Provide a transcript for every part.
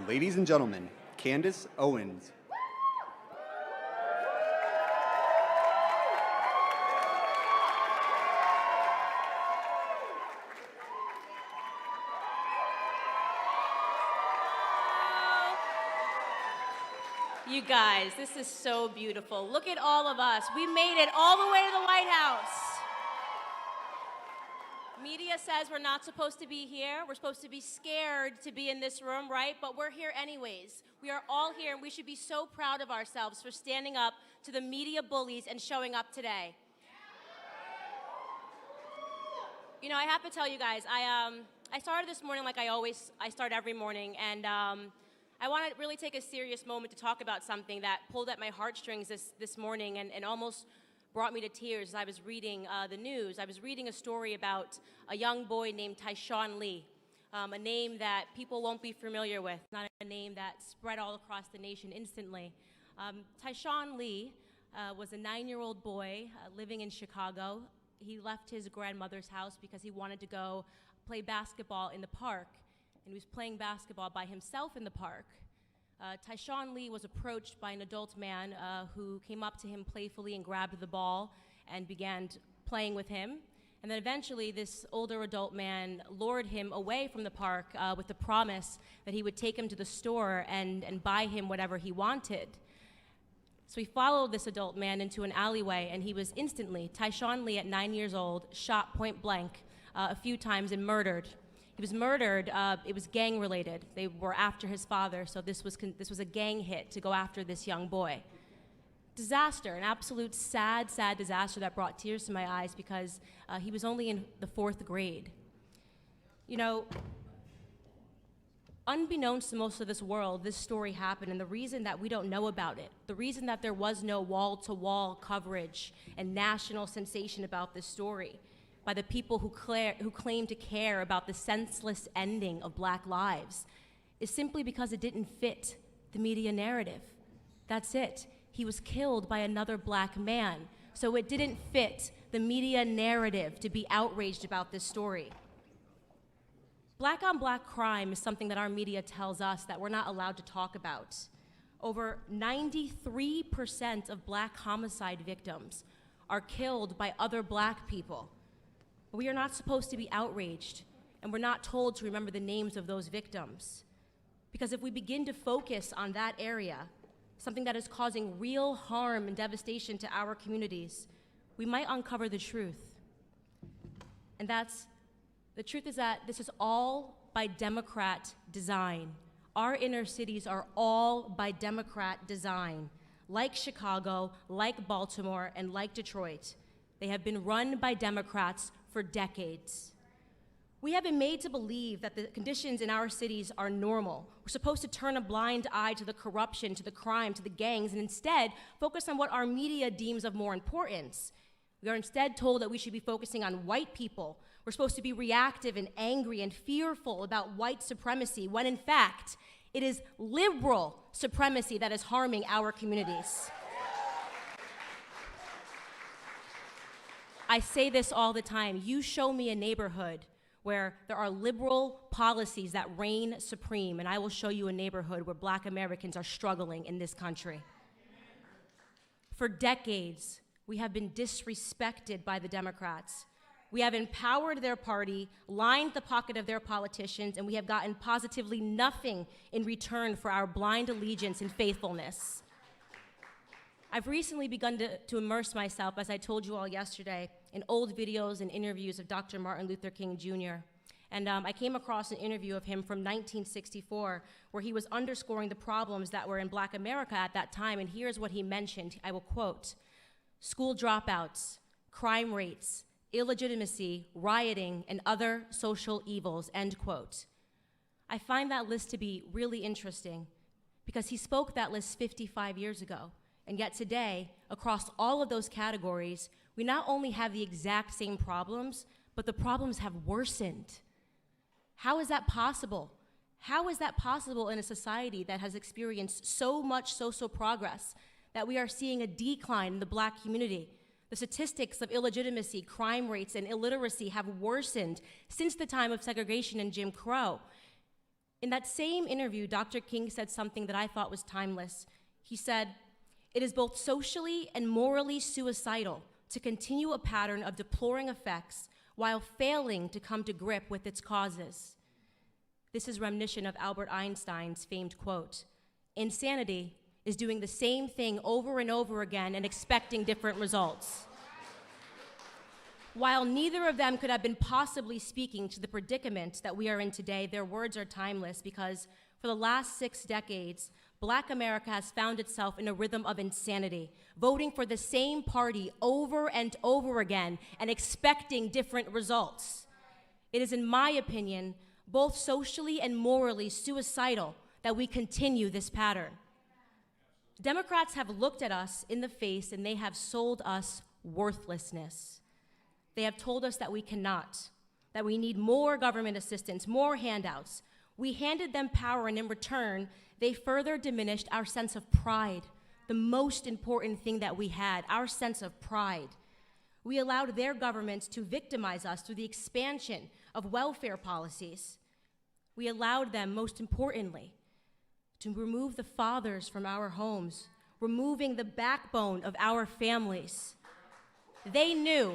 ladies and gentlemen, Candace Owens. You guys, this is so beautiful. Look at all of us. We made it all the way to the White House. Media says we're not supposed to be here. We're supposed to be scared to be in this room, right? But we're here anyways. We are all here, and we should be so proud of ourselves for standing up to the media bullies and showing up today. You know, I have to tell you guys, I started this morning like I start every morning, and I want to really take a serious moment to talk about something that pulled at my heartstrings this morning and almost brought me to tears as I was reading the news. I was reading a story about a young boy named Tyshawn Lee, a name that people won't be familiar with, not a name that spread all across the nation instantly. Tyshawn Lee was a 9-year-old boy living in Chicago. He left his grandmother's house because he wanted to go play basketball in the park. And he was playing basketball by himself in the park. Tyshawn Lee was approached by an adult man who came up to him playfully and grabbed the ball and began playing with him. And then eventually this older adult man lured him away from the park with the promise that he would take him to the store and buy him whatever he wanted. So he followed this adult man into an alleyway, and he was instantly, Tyshawn Lee at 9 years old, shot point blank a few times and murdered. He was murdered. It was gang related. They were after his father, so this was a gang hit to go after this young boy. Disaster, an absolute sad disaster that brought tears to my eyes because he was only in the 4th grade. You know, unbeknownst to most of this world, this story happened, and the reason that we don't know about it, the reason that there was no wall-to-wall coverage and national sensation about this story by the people who claim to care about the senseless ending of Black lives is simply because it didn't fit the media narrative. That's it. He was killed by another Black man, so it didn't fit the media narrative to be outraged about this story. Black on Black crime is something that our media tells us that we're not allowed to talk about. Over 93% of Black homicide victims are killed by other Black people. We are not supposed to be outraged, and we're not told to remember the names of those victims. Because if we begin to focus on that area, something that is causing real harm and devastation to our communities, we might uncover the truth. And the truth is that this is all by Democrat design. Our inner cities are all by Democrat design, like Chicago, like Baltimore, and like Detroit. They have been run by Democrats for decades. We have been made to believe that the conditions in our cities are normal. We're supposed to turn a blind eye to the corruption, to the crime, to the gangs, and instead focus on what our media deems of more importance. We are instead told that we should be focusing on white people. We're supposed to be reactive and angry and fearful about white supremacy, when in fact, it is liberal supremacy that is harming our communities. I say this all the time. You show me a neighborhood where there are liberal policies that reign supreme, and I will show you a neighborhood where Black Americans are struggling in this country. For decades, we have been disrespected by the Democrats. We have empowered their party, lined the pocket of their politicians, and we have gotten positively nothing in return for our blind allegiance and faithfulness. I've recently begun to immerse myself, as I told you all yesterday, in old videos and interviews of Dr. Martin Luther King Jr. And I came across an interview of him from 1964 where he was underscoring the problems that were in Black America at that time, and here's what he mentioned. I will quote, "School dropouts, crime rates, illegitimacy, rioting, and other social evils," end quote. I find that list to be really interesting because he spoke that list 55 years ago. And yet today, across all of those categories, we not only have the exact same problems, but the problems have worsened. How is that possible? How is that possible in a society that has experienced so much social progress that we are seeing a decline in the Black community? The statistics of illegitimacy, crime rates, and illiteracy have worsened since the time of segregation and Jim Crow. In that same interview, Dr. King said something that I thought was timeless. He said, "It is both socially and morally suicidal to continue a pattern of deploring effects while failing to come to grip with its causes." This is reminiscent of Albert Einstein's famed quote, "Insanity is doing the same thing over and over again and expecting different results." While neither of them could have been possibly speaking to the predicament that we are in today, their words are timeless because for the last 6 decades, Black America has found itself in a rhythm of insanity, voting for the same party over and over again and expecting different results. It is, in my opinion, both socially and morally suicidal that we continue this pattern. Democrats have looked at us in the face and they have sold us worthlessness. They have told us that we cannot, that we need more government assistance, more handouts. We handed them power, and in return, they further diminished our sense of pride, the most important thing that we had, our sense of pride. We allowed their governments to victimize us through the expansion of welfare policies. We allowed them, most importantly, to remove the fathers from our homes, removing the backbone of our families. They knew,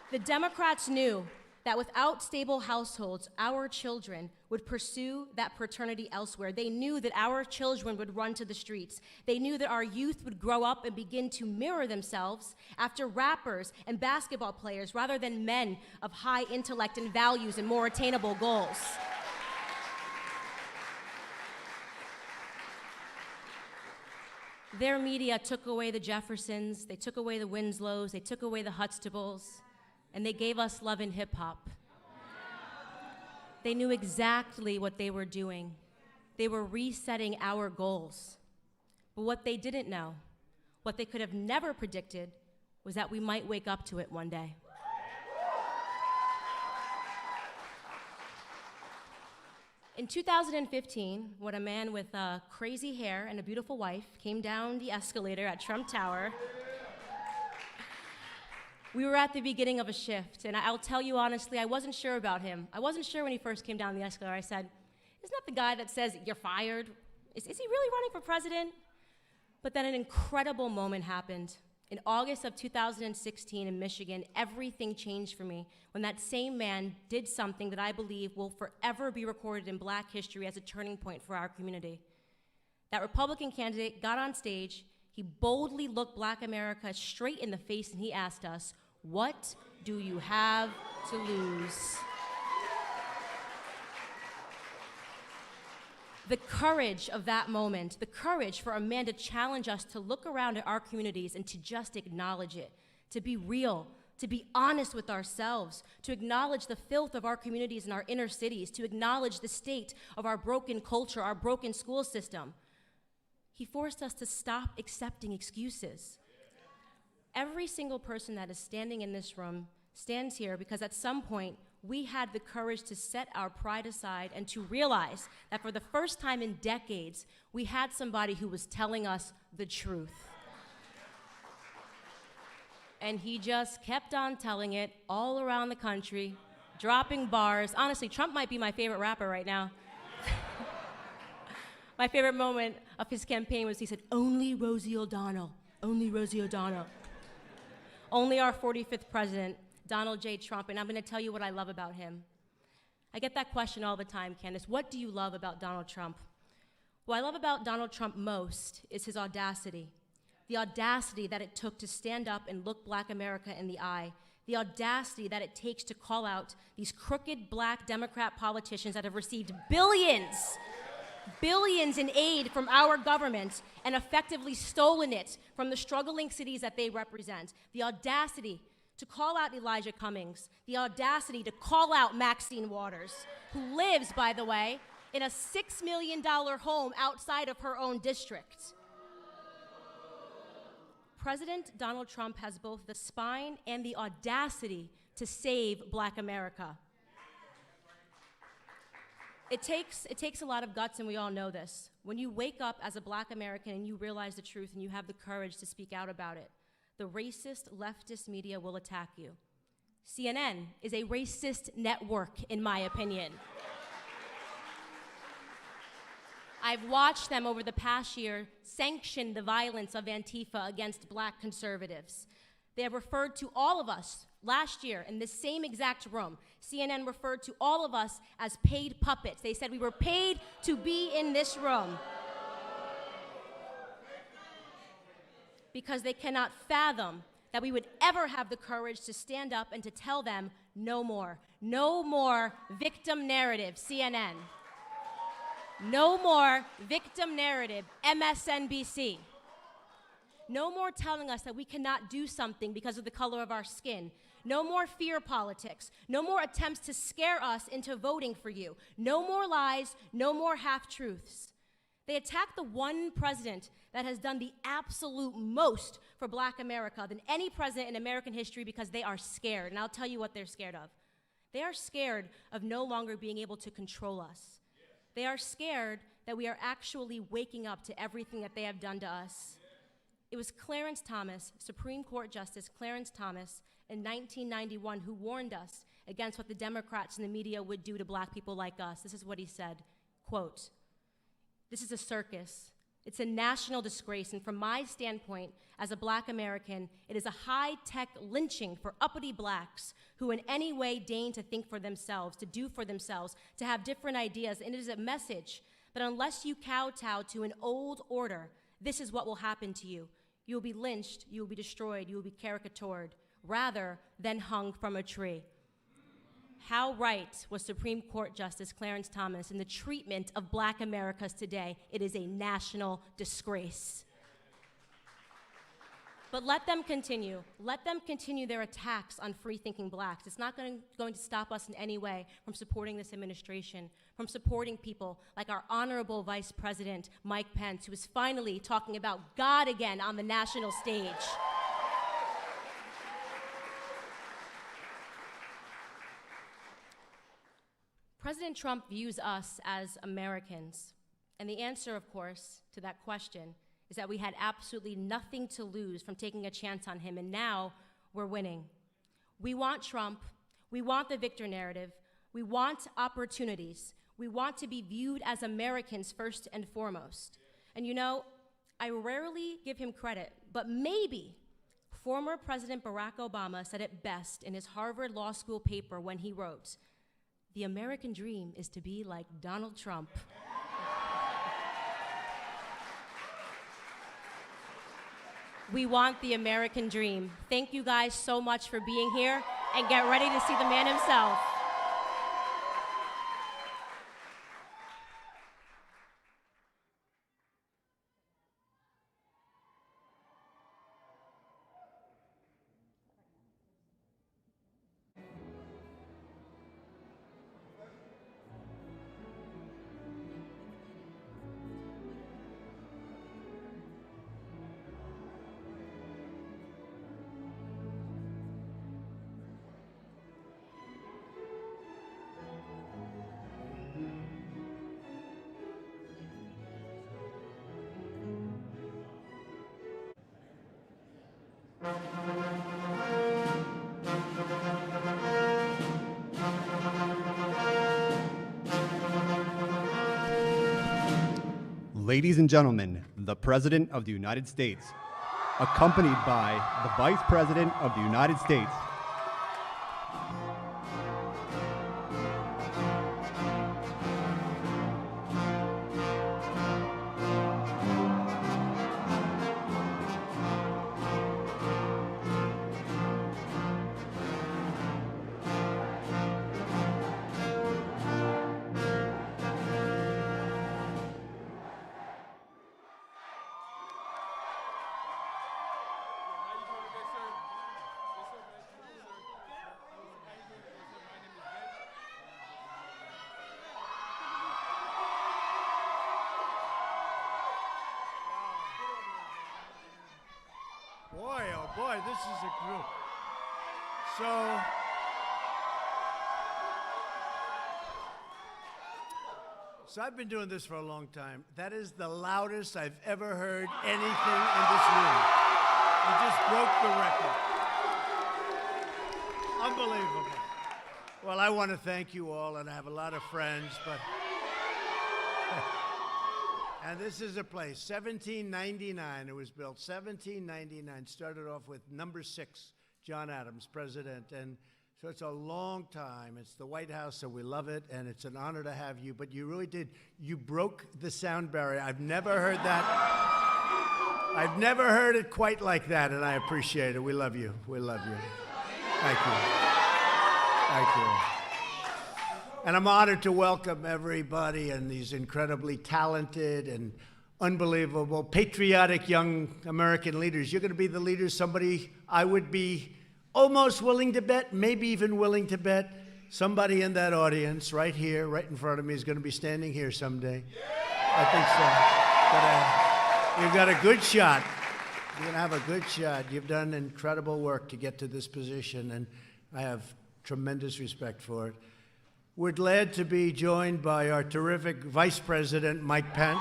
the Democrats knew, that without stable households, our children would pursue that paternity elsewhere. They knew that our children would run to the streets. They knew that our youth would grow up and begin to mirror themselves after rappers and basketball players rather than men of high intellect and values and more attainable goals. Their media took away the Jeffersons, they took away the Winslows, they took away the Huxtables, and they gave us love and hip hop. They knew exactly what they were doing. They were resetting our goals. But what they didn't know, what they could have never predicted, was that we might wake up to it one day. In 2015, when a man with crazy hair and a beautiful wife came down the escalator at Trump Tower, we were at the beginning of a shift, and I'll tell you honestly, I wasn't sure about him. I wasn't sure when he first came down the escalator. I said, "Isn't that the guy that says you're fired? Is he really running for president?" But then an incredible moment happened. In August of 2016 in Michigan, everything changed for me when that same man did something that I believe will forever be recorded in Black history as a turning point for our community. That Republican candidate got on stage, he boldly looked Black America straight in the face, and he asked us, "What do you have to lose?" The courage of that moment, the courage for a man to challenge us to look around at our communities and to just acknowledge it, to be real, to be honest with ourselves, to acknowledge the filth of our communities and our inner cities, to acknowledge the state of our broken culture, our broken school system. He forced us to stop accepting excuses. Every single person that is standing in this room stands here because at some point we had the courage to set our pride aside and to realize that for the first time in decades, we had somebody who was telling us the truth. And he just kept on telling it all around the country, dropping bars. Honestly, Trump might be my favorite rapper right now. My favorite moment of his campaign was he said, "Only Rosie O'Donnell, only Rosie O'Donnell." Only our 45th president, Donald J. Trump, and I'm gonna tell you what I love about him. I get that question all the time, Candace, what do you love about Donald Trump? What I love about Donald Trump most is his audacity. The audacity that it took to stand up and look Black America in the eye. The audacity that it takes to call out these crooked Black Democrat politicians that have received billions in aid from our government and effectively stolen it from the struggling cities that they represent. The audacity to call out Elijah Cummings, the audacity to call out Maxine Waters, who lives, by the way, in a $6 million home outside of her own district. President Donald Trump has both the spine and the audacity to save Black America. It takes a lot of guts, and we all know this. When you wake up as a Black American and you realize the truth and you have the courage to speak out about it, the racist leftist media will attack you. CNN is a racist network, in my opinion. I've watched them over the past year sanction the violence of Antifa against black conservatives. They have referred to all of us last year in this same exact room. CNN referred to all of us as paid puppets. They said we were paid to be in this room because they cannot fathom that we would ever have the courage to stand up and to tell them no more. No more victim narrative, CNN. No more victim narrative, MSNBC. No more telling us that we cannot do something because of the color of our skin. No more fear politics. No more attempts to scare us into voting for you. No more lies, no more half-truths. They attack the one president that has done the absolute most for Black America than any president in American history because they are scared. And I'll tell you what they're scared of. They are scared of no longer being able to control us. They are scared that we are actually waking up to everything that they have done to us. It was Clarence Thomas, Supreme Court Justice Clarence Thomas, in 1991 who warned us against what the Democrats and the media would do to black people like us. This is what he said, quote, "This is a circus. It's a national disgrace, and from my standpoint as a black American, it is a high-tech lynching for uppity blacks who in any way deign to think for themselves, to do for themselves, to have different ideas, and it is a message that unless you kowtow to an old order, this is what will happen to you. You will be lynched, you will be destroyed, you will be caricatured, rather than hung from a tree." How right was Supreme Court Justice Clarence Thomas in the treatment of black Americans today? It is a national disgrace. But let them continue. Let them continue their attacks on free-thinking blacks. It's not going to stop us in any way from supporting this administration, from supporting people like our honorable Vice President, Mike Pence, who is finally talking about God again on the national stage. President Trump views us as Americans, and the answer, of course, to that question is that we had absolutely nothing to lose from taking a chance on him, and now we're winning. We want Trump, we want the victor narrative, we want opportunities, we want to be viewed as Americans first and foremost. And you know, I rarely give him credit, but maybe former President Barack Obama said it best in his Harvard Law School paper when he wrote, "The American dream is to be like Donald Trump." We want the American dream. Thank you guys so much for being here, and get ready to see the man himself. Ladies and gentlemen, the President of the United States, accompanied by the Vice President of the United States. Boy, oh boy, this is a group. So I've been doing this for a long time. That is the loudest I've ever heard anything in this room. You just broke the record. Unbelievable. Well, I want to thank you all, and I have a lot of friends, but And this is a place, 1799 it was built, 1799. Started off with number 6, John Adams, president. And so it's a long time. It's the White House, so we love it, and it's an honor to have you. But you really did. You broke the sound barrier. I've never heard that. I've never heard it quite like that, and I appreciate it. We love you. We love you. Thank you. Thank you. And I'm honored to welcome everybody and these incredibly talented and unbelievable, patriotic young American leaders. You're going to be the leaders somebody I would be almost willing to bet, maybe even willing to bet, somebody in that audience right here, right in front of me, is going to be standing here someday. I think so. You've got a good shot. You're going to have a good shot. You've done incredible work to get to this position, and I have tremendous respect for it. We're glad to be joined by our terrific Vice President, Mike Pence.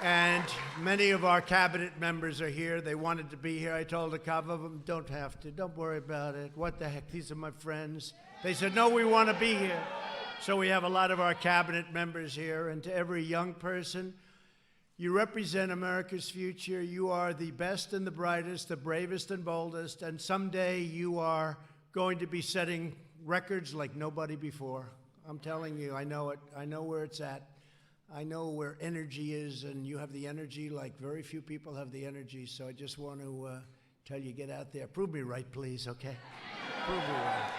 And many of our cabinet members are here. They wanted to be here. I told a couple of them, don't have to. Don't worry about it. What the heck? These are my friends. They said, no, we want to be here. So we have a lot of our cabinet members here. And to every young person, you represent America's future. You are the best and the brightest, the bravest and boldest. And someday you are going to be setting records like nobody before. I'm telling you, I know it. I know where it's at. I know where energy is, and you have the energy like very few people have the energy. So I just want to tell you, get out there. Prove me right, please, okay? Prove me right.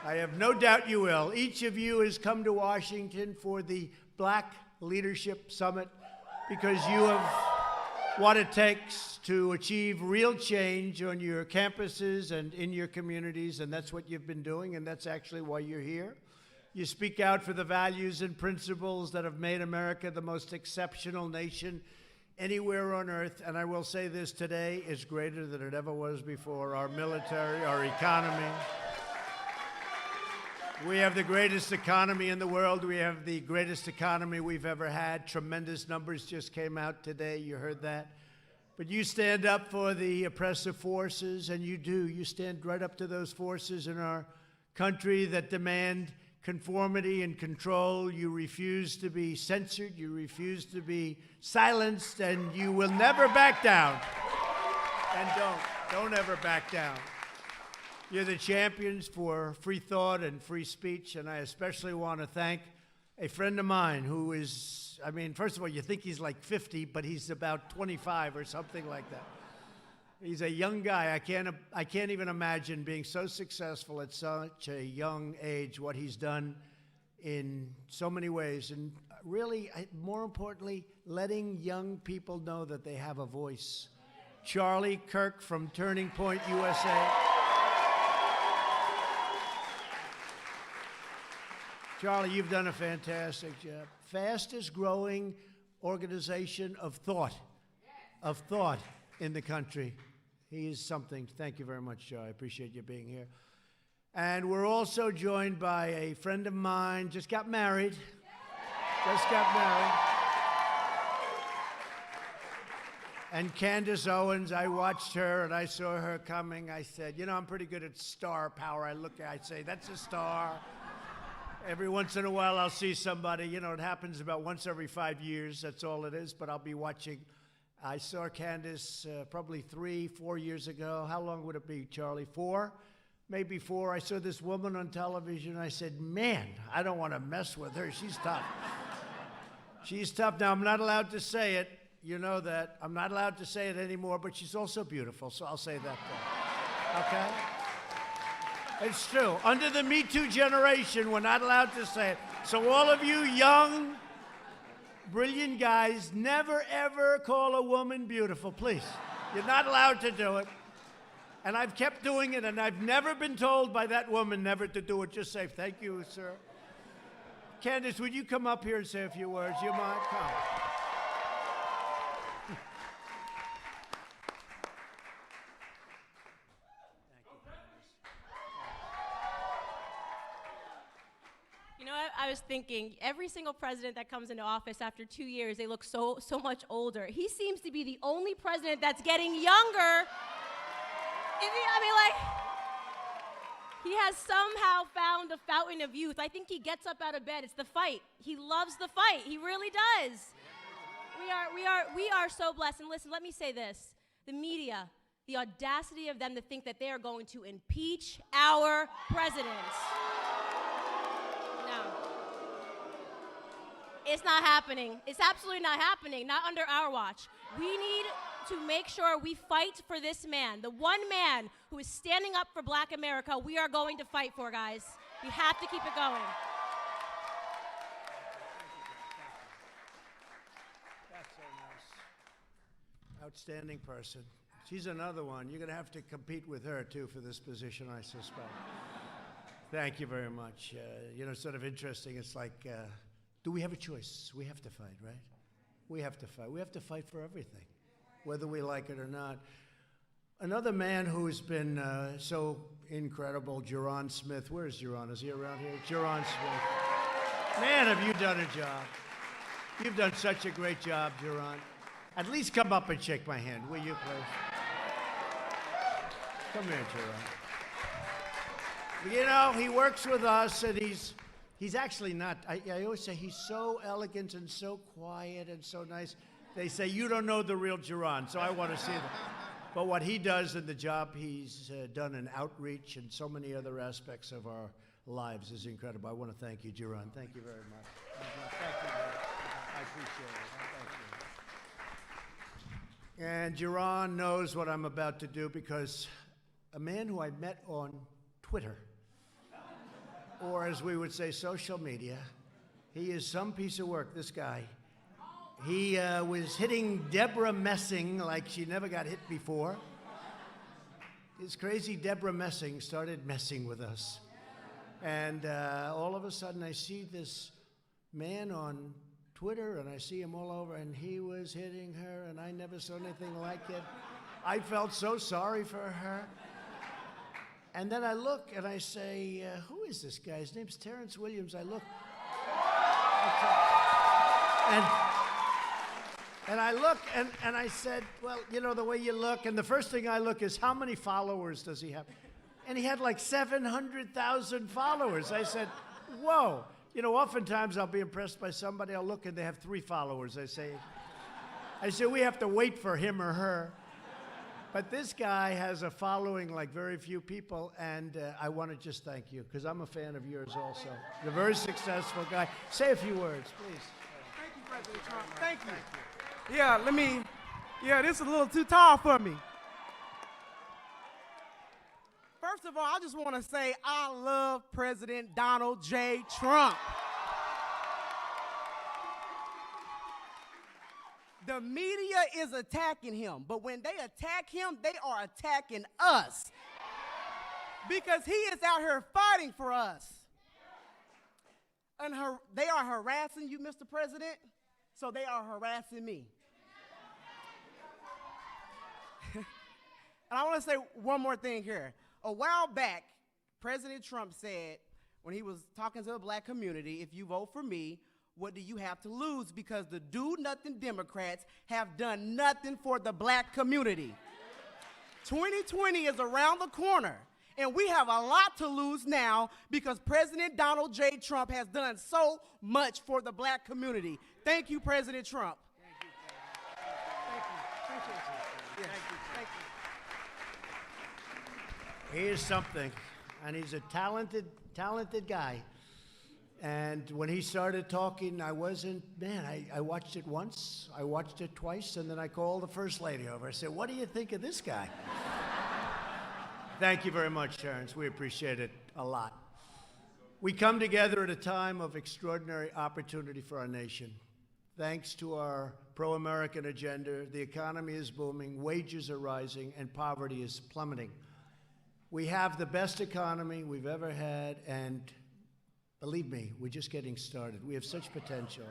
I have no doubt you will. Each of you has come to Washington for the Black Leadership Summit because you have what it takes to achieve real change on your campuses and in your communities, and that's what you've been doing, and that's actually why you're here. You speak out for the values and principles that have made America the most exceptional nation anywhere on earth. And I will say this, today is greater than it ever was before. Our military, our economy. We have the greatest economy in the world. We have the greatest economy we've ever had. Tremendous numbers just came out today. You heard that. But you stand up for the oppressive forces, and you do. You stand right up to those forces in our country that demand conformity and control. You refuse to be censored. You refuse to be silenced, and you will never back down. And don't ever back down. You're the champions for free thought and free speech, and I especially want to thank a friend of mine who is, I mean, first of all, you think he's like 50, but he's about 25 or something like that. He's a young guy. I can't even imagine being so successful at such a young age, what he's done in so many ways. And really, more importantly, letting young people know that they have a voice. Charlie Kirk from Turning Point USA. Charlie, you've done a fantastic job. Fastest growing organization of thought in the country. He is something. Thank you very much, Joe. I appreciate you being here. And we're also joined by a friend of mine, just got married. And Candace Owens, I watched her and I saw her coming. I said, you know, I'm pretty good at star power. I say, that's a star. Every once in a while I'll see somebody, you know, it happens about once every 5 years. That's all it is, but I'll be watching. I saw Candace probably 3-4 years ago. How long would it be, Charlie? 4? Maybe 4. I saw this woman on television. I said, man, I don't want to mess with her. She's tough. She's tough. Now, I'm not allowed to say it. You know that. I'm not allowed to say it anymore, but she's also beautiful, so I'll say that then. Okay? It's true. Under the Me Too generation, we're not allowed to say it. So all of you young, brilliant guys, never, ever call a woman beautiful, please. You're not allowed to do it. And I've kept doing it, and I've never been told by that woman never to do it. Just say, thank you, sir. Candace, would you come up here and say a few words? You mind? Come. You know what? I was thinking, every single president that comes into office after 2 years, they look so much older. He seems to be the only president that's getting younger. I mean, like, He has somehow found a fountain of youth. I think he gets up out of bed. It's the fight. He loves the fight. He really does. We are so blessed. And listen, let me say this. The media, the audacity of them to think that they are going to impeach our president. No. It's not happening. It's absolutely not happening, not under our watch. We need to make sure we fight for this man, the one man who is standing up for Black America. We are going to fight for, guys. We have to keep it going. That's so nice. Outstanding person. She's another one. You're going to have to compete with her, too, for this position, I suspect. Thank you very much. Sort of interesting. It's like, do we have a choice? We have to fight, right? We have to fight. We have to fight for everything, whether we like it or not. Another man who's been so incredible, Jerron Smith. Where's Jerron? Is he around here? Jerron Smith. Man, have you done a job. You've done such a great job, Jerron. At least come up and shake my hand, will you, please? Come here, Jerron. You know, he works with us, and he's actually not, I always say he's so elegant and so quiet and so nice. They say, you don't know the real Jerron, so I want to see that. But what he does in the job he's done in outreach and so many other aspects of our lives is incredible. I want to thank you, Jerron. Thank you very much. Thank you. I appreciate it. Thank you. And Jerron knows what I'm about to do because a man who I met on Twitter, or as we would say, social media, he is some piece of work, this guy. He was hitting Deborah Messing like she never got hit before. This crazy Deborah Messing started messing with us. And all of a sudden I see this man on Twitter, and I see him all over, and he was hitting her, and I never saw anything like it. I felt so sorry for her. And then I look and I say, who is this guy? His name's Terrence Williams. I look. And I look and I said, well, you know, the way you look, and the first thing I look is how many followers does he have? And he had like 700,000 followers. I said, whoa. You know, oftentimes I'll be impressed by somebody, I'll look and they have 3 followers. I say, we have to wait for him or her. But this guy has a following like very few people, and I want to just thank you, because I'm a fan of yours also. You're a very successful guy. Say a few words, please. Thank you, President Trump. Thank you. Yeah, this is a little too tall for me. First of all, I just want to say I love President Donald J. Trump. The media is attacking him, but when they attack him, they are attacking us. Because he is out here fighting for us. And they are harassing you, Mr. President, so they are harassing me. And I want to say one more thing here. A while back, President Trump said, when he was talking to the black community, if you vote for me, what do you have to lose? Because the do-nothing Democrats have done nothing for the black community. 2020 is around the corner, and we have a lot to lose now because President Donald J. Trump has done so much for the black community. Thank you, President Trump. He is something, and he's a talented guy. And when he started talking, I watched it once, I watched it twice, and then I called the First Lady over. I said, what do you think of this guy? Thank you very much, Terrence. We appreciate it a lot. We come together at a time of extraordinary opportunity for our nation. Thanks to our pro-American agenda, the economy is booming, wages are rising, and poverty is plummeting. We have the best economy we've ever had, and believe me, we're just getting started. We have such potential,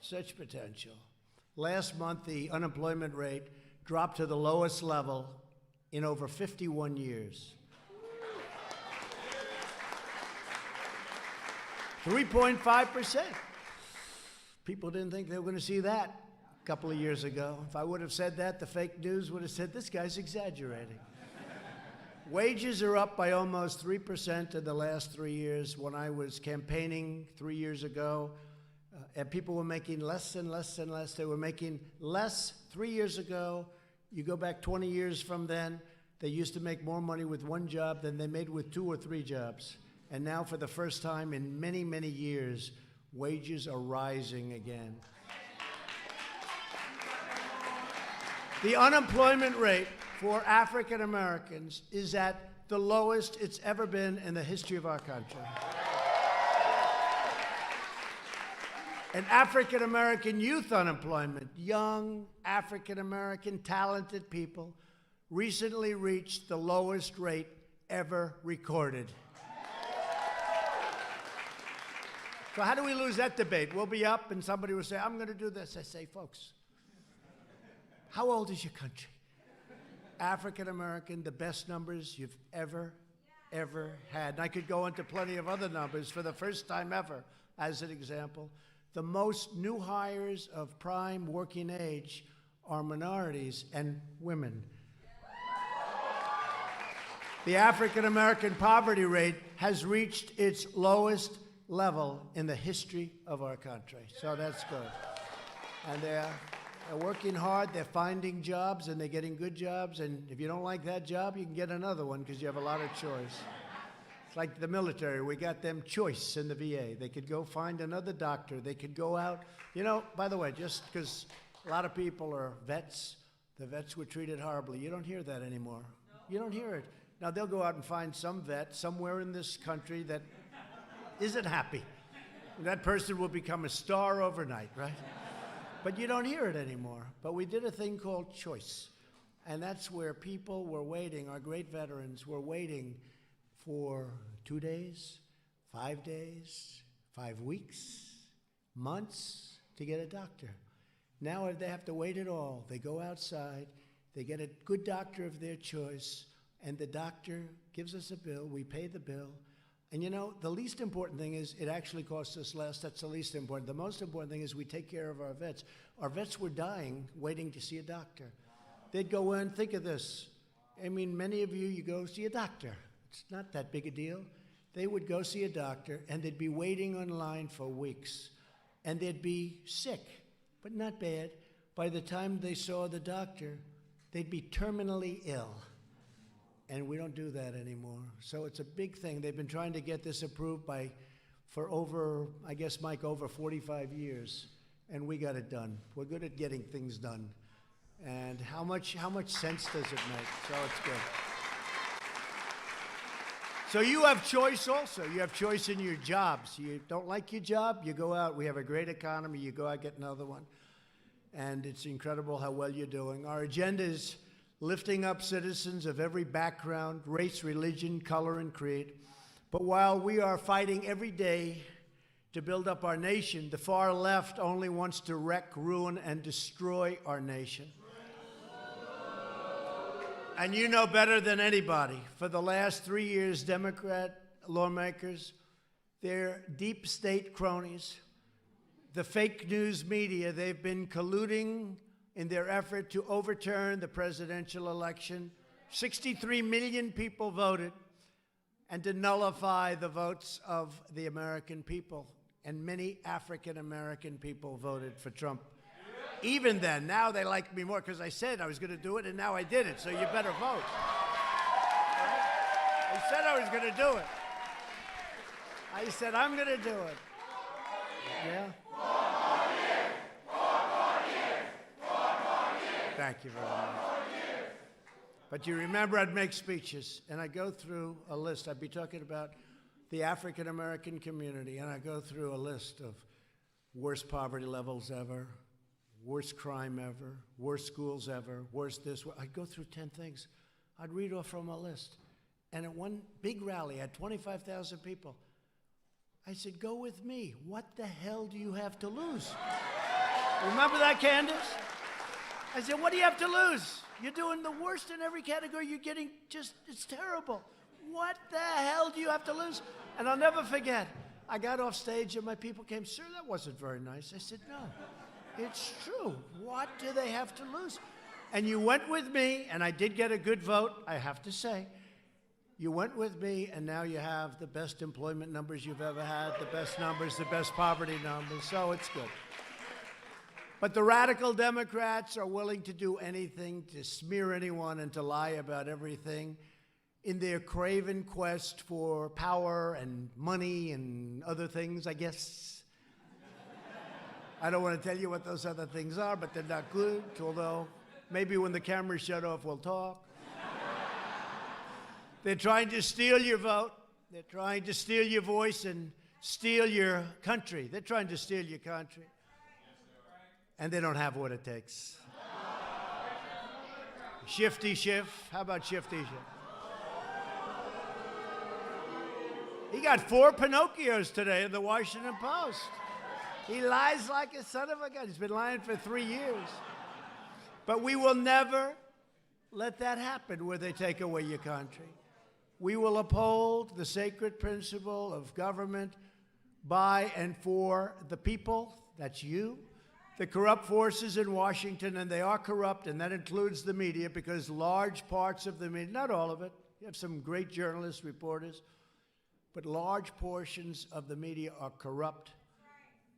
such potential. Last month, the unemployment rate dropped to the lowest level in over 51 years. 3.5%. People didn't think they were going to see that a couple of years ago. If I would have said that, the fake news would have said, this guy's exaggerating. Wages are up by almost 3% in the last 3 years. When I was campaigning 3 years ago, and people were making less and less and less. They were making less 3 years ago. You go back 20 years from then, they used to make more money with one job than they made with 2 or 3 jobs. And now, for the first time in many, many years, wages are rising again. The unemployment rate for African Americans is at the lowest it's ever been in the history of our country. And African American youth unemployment, young African American talented people, recently reached the lowest rate ever recorded. So how do we lose that debate? We'll be up and somebody will say, I'm going to do this. I say, folks, how old is your country? African American, the best numbers you've ever had. And I could go into plenty of other numbers for the first time ever, as an example. The most new hires of prime working age are minorities and women. The African American poverty rate has reached its lowest level in the history of our country. So that's good. And they're working hard, they're finding jobs, and they're getting good jobs. And if you don't like that job, you can get another one because you have a lot of choice. It's like the military. We got them choice in the VA. They could go find another doctor. They could go out. You know, by the way, just because a lot of people are vets, the vets were treated horribly. You don't hear that anymore. You don't hear it. Now, they'll go out and find some vet somewhere in this country that isn't happy. And that person will become a star overnight, right? But you don't hear it anymore. But we did a thing called choice. And that's where people were waiting, our great veterans were waiting for 2 days, 5 days, 5 weeks, months to get a doctor. Now they have to wait at all. They go outside, they get a good doctor of their choice, and the doctor gives us a bill, we pay the bill. And you know, the least important thing is it actually costs us less. That's the least important. The most important thing is we take care of our vets. Our vets were dying waiting to see a doctor. They'd go in, think of this. I mean, many of you go see a doctor. It's not that big a deal. They would go see a doctor, and they'd be waiting online for weeks. And they'd be sick, but not bad. By the time they saw the doctor, they'd be terminally ill. And we don't do that anymore. So it's a big thing. They've been trying to get this approved for over, I guess, Mike, over 45 years. And we got it done. We're good at getting things done. And how much sense does it make? So it's good. So you have choice also. You have choice in your jobs. You don't like your job, you go out. We have a great economy. You go out, get another one. And it's incredible how well you're doing. Our agenda is lifting up citizens of every background, race, religion, color, and creed. But while we are fighting every day to build up our nation, the far left only wants to wreck, ruin, and destroy our nation. And you know better than anybody, for the last 3 years, Democrat lawmakers, their deep state cronies, the fake news media, they've been colluding in their effort to overturn the presidential election. 63 million people voted, and to nullify the votes of the American people. And many African American people voted for Trump. Even then, now they like me more because I said I was going to do it, and now I did it, so you better vote. I said I was going to do it. I said I'm going to do it. Yeah? Thank you very much. But you remember I'd make speeches, and I'd go through a list. I'd be talking about the African American community, and I'd go through a list of worst poverty levels ever, worst crime ever, worst schools ever, worst this. I'd go through 10 things. I'd read off from a list. And at one big rally, I had 25,000 people. I said, go with me. What the hell do you have to lose? Remember that, Candace? I said, what do you have to lose? You're doing the worst in every category. You're getting just, it's terrible. What the hell do you have to lose? And I'll never forget, I got off stage and my people came, sir, that wasn't very nice. I said, no, it's true. What do they have to lose? And you went with me, and I did get a good vote, I have to say. You went with me, and now you have the best employment numbers you've ever had, the best numbers, the best poverty numbers, so it's good. But the radical Democrats are willing to do anything to smear anyone and to lie about everything in their craven quest for power and money and other things, I guess. I don't want to tell you what those other things are, but they're not good, although maybe when the cameras shut off, we'll talk. They're trying to steal your vote. They're trying to steal your voice and steal your country. They're trying to steal your country. And they don't have what it takes. Shifty Schiff. How about Shifty Schiff? He got 4 Pinocchios today in the Washington Post. He lies like a son of a gun. He's been lying for 3 years. But we will never let that happen where they take away your country. We will uphold the sacred principle of government by and for the people. That's you. The corrupt forces in Washington, and they are corrupt, and that includes the media, because large parts of the media, not all of it, you have some great journalists, reporters, but large portions of the media are corrupt,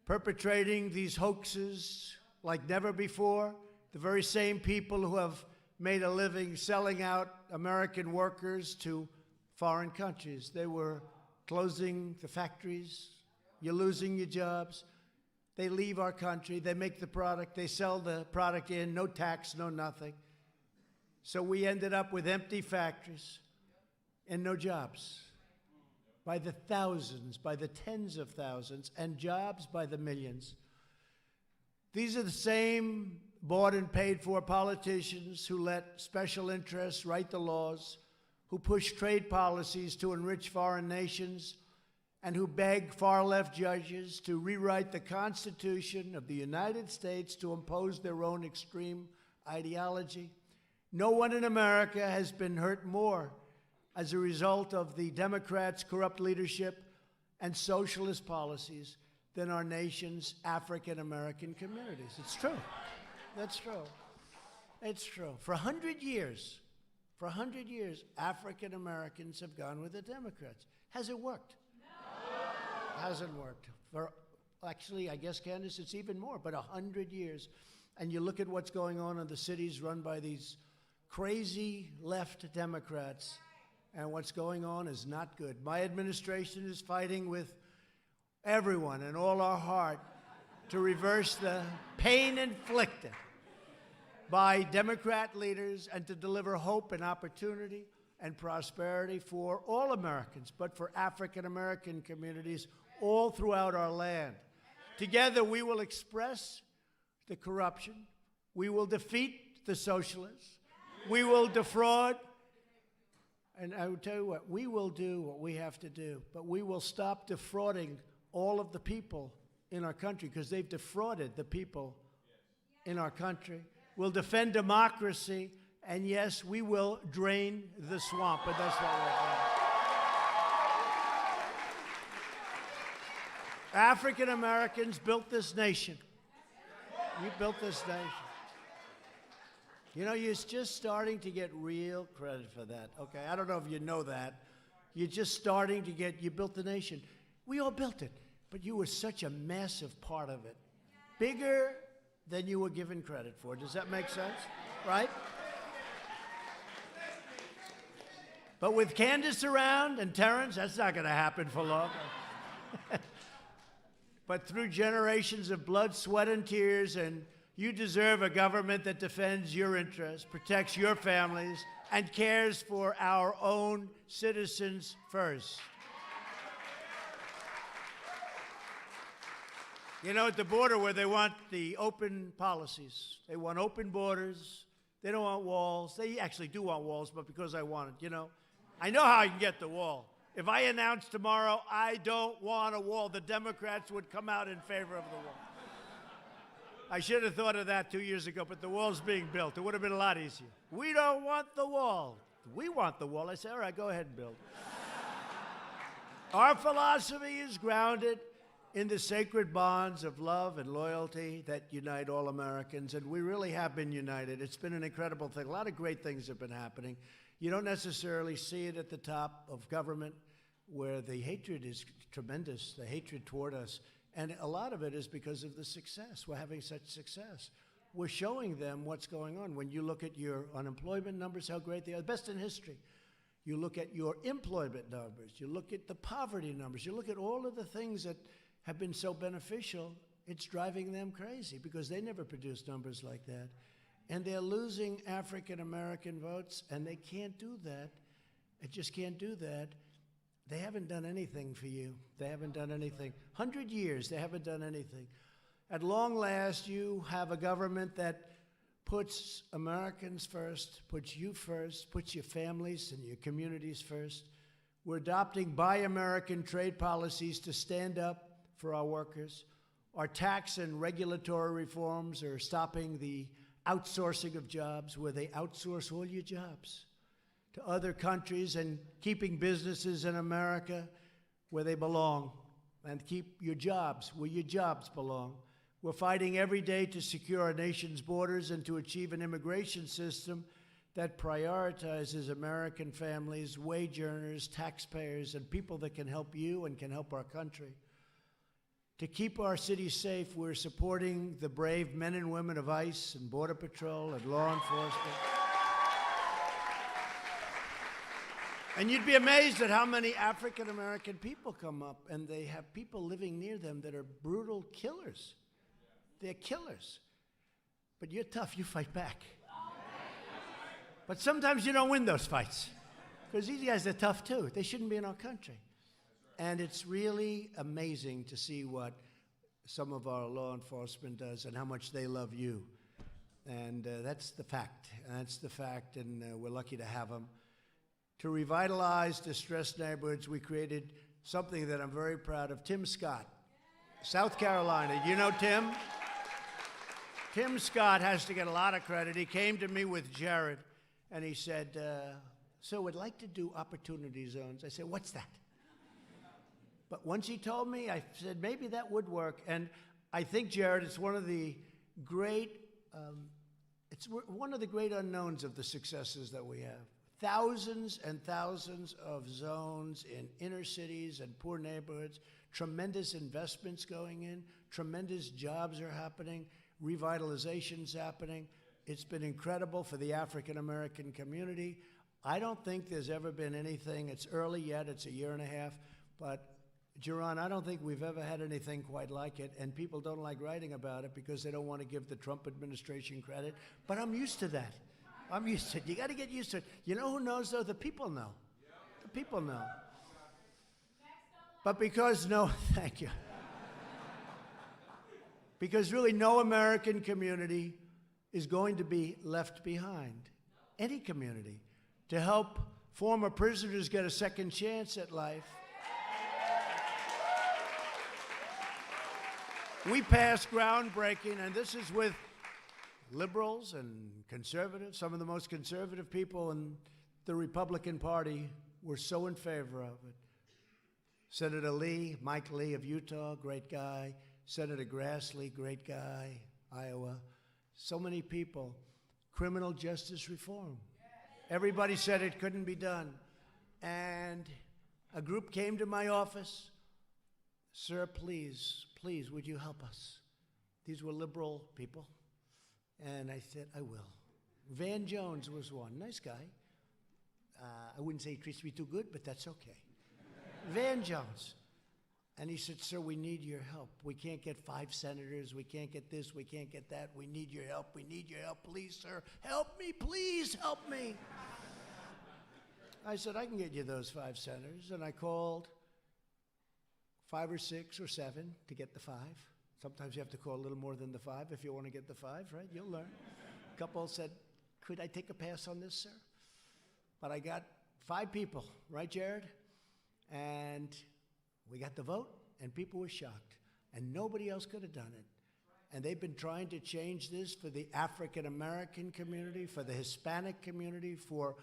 perpetrating these hoaxes like never before. The very same people who have made a living selling out American workers to foreign countries. They were closing the factories. You're losing your jobs. They leave our country. They make the product. They sell the product in, no tax, no nothing. So we ended up with empty factories and no jobs. By the thousands, by the tens of thousands, and jobs by the millions. These are the same bought and paid for politicians who let special interests write the laws, who push trade policies to enrich foreign nations, and who beg far-left judges to rewrite the Constitution of the United States to impose their own extreme ideology. No one in America has been hurt more as a result of the Democrats' corrupt leadership and socialist policies than our nation's African-American communities. It's true. That's true. It's true. For 100 years, African-Americans have gone with the Democrats. Has it worked? Hasn't worked. Actually, I guess, Candace, it's even more, but 100 years. And you look at what's going on in the cities run by these crazy left Democrats, and what's going on is not good. My administration is fighting with everyone and all our heart to reverse the pain inflicted by Democrat leaders and to deliver hope and opportunity and prosperity for all Americans, but for African-American communities all throughout our land. Together, we will express the corruption. We will defeat the socialists. We will defraud. And I will tell you what, we will do what we have to do, but we will stop defrauding all of the people in our country, because they've defrauded the people in our country. We'll defend democracy, and yes, we will drain the swamp, but that's what we're doing. African Americans built this nation. You built this nation. You know, you're just starting to get real credit for that, okay? I don't know if you know that. You're just starting to get, you built the nation. We all built it, but you were such a massive part of it. Bigger than you were given credit for. Does that make sense? Right? But with Candace around and Terrence, that's not going to happen for long. But through generations of blood, sweat, and tears, and you deserve a government that defends your interests, protects your families, and cares for our own citizens first. You know, at the border where they want the open policies, they want open borders, they don't want walls. They actually do want walls, but because I want it, you know. I know how I can get the wall. If I announce tomorrow, I don't want a wall, the Democrats would come out in favor of the wall. I should have thought of that 2 years ago, but the wall's being built. It would have been a lot easier. We don't want the wall. We want the wall. I say, all right, go ahead and build. Our philosophy is grounded in the sacred bonds of love and loyalty that unite all Americans, and we really have been united. It's been an incredible thing. A lot of great things have been happening. You don't necessarily see it at the top of government, where the hatred is tremendous, the hatred toward us. And a lot of it is because of the success. We're having such success. We're showing them what's going on. When you look at your unemployment numbers, how great they are, the best in history. You look at your employment numbers. You look at the poverty numbers. You look at all of the things that have been so beneficial. It's driving them crazy because they never produced numbers like that. And they're losing African American votes, and they can't do that. It just can't do that. They haven't done anything for you. They haven't done anything. 100 years, they haven't done anything. At long last, you have a government that puts Americans first, puts you first, puts your families and your communities first. We're adopting Buy American trade policies to stand up for our workers. Our tax and regulatory reforms are stopping the outsourcing of jobs, where they outsource all your jobs to other countries, and keeping businesses in America where they belong, and keep your jobs where your jobs belong. We're fighting every day to secure our nation's borders and to achieve an immigration system that prioritizes American families, wage earners, taxpayers, and people that can help you and can help our country. To keep our cities safe, we're supporting the brave men and women of ICE and Border Patrol and law enforcement. And you'd be amazed at how many African American people come up, and they have people living near them that are brutal killers. They're killers. But you're tough, you fight back. But sometimes you don't win those fights, because these guys are tough too. They shouldn't be in our country. And it's really amazing to see what some of our law enforcement does and how much they love you. And that's the fact. That's the fact, and we're lucky to have them. To revitalize distressed neighborhoods, we created something that I'm very proud of. Tim Scott, South Carolina. You know Tim? Tim Scott has to get a lot of credit. He came to me with Jared, and he said, so we'd like to do opportunity zones. I said, what's that? But once he told me, I said, maybe that would work. And I think, Jared, it's one of the great, unknowns of the successes that we have. Thousands and thousands of zones in inner cities and poor neighborhoods, tremendous investments going in, tremendous jobs are happening, revitalization's happening. It's been incredible for the African American community. I don't think there's ever been anything, it's early yet, it's a year and a half, but Jaron, I don't think we've ever had anything quite like it, and people don't like writing about it because they don't want to give the Trump administration credit, but I'm used to that. I'm used to it. You got to get used to it. You know who knows, though? The people know. The people know. But because thank you. Because really no American community is going to be left behind. Any community. To help former prisoners get a second chance at life. We passed groundbreaking, and this is with liberals and conservatives. Some of the most conservative people in the Republican Party were so in favor of it. Senator Lee, Mike Lee of Utah, great guy. Senator Grassley, great guy, Iowa. So many people. Criminal justice reform. Everybody said it couldn't be done. And a group came to my office. Sir, please, would you help us? These were liberal people. And I said, I will. Van Jones was one. Nice guy. I wouldn't say he treats me too good, but that's okay. Van Jones. And he said, sir, we need your help. We can't get 5 senators. We can't get this. We can't get that. We need your help. We need your help. Please, sir, help me. Please help me. I said, I can get you those 5 senators. And I called 5 or 6 or 7 to get the 5. Sometimes you have to call a little more than the 5 if you want to get the 5, right? You'll learn. A couple said, could I take a pass on this, sir? But I got 5 people, right, Jared? And we got the vote, and people were shocked. And nobody else could have done it. And they've been trying to change this for the African American community, for the Hispanic community, for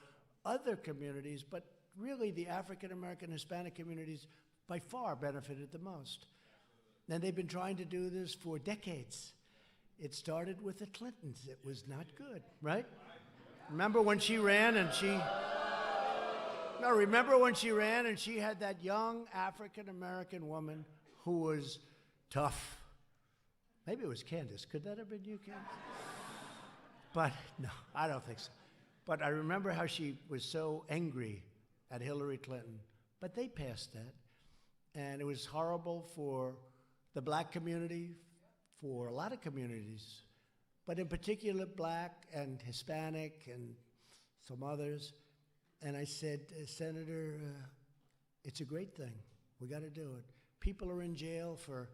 other communities, but really the African American Hispanic communities by far benefited the most. And they've been trying to do this for decades. It started with the Clintons. It was not good, right? Remember when she ran and she No, remember when she ran and she had that young African-American woman who was tough. Maybe it was Candace. Could that have been you, Candace? But no, I don't think so. But I remember how she was so angry at Hillary Clinton. But they passed that. And it was horrible for the black community, for a lot of communities, but in particular black and Hispanic and some others. And I said, Senator, it's a great thing. We got to do it. People are in jail for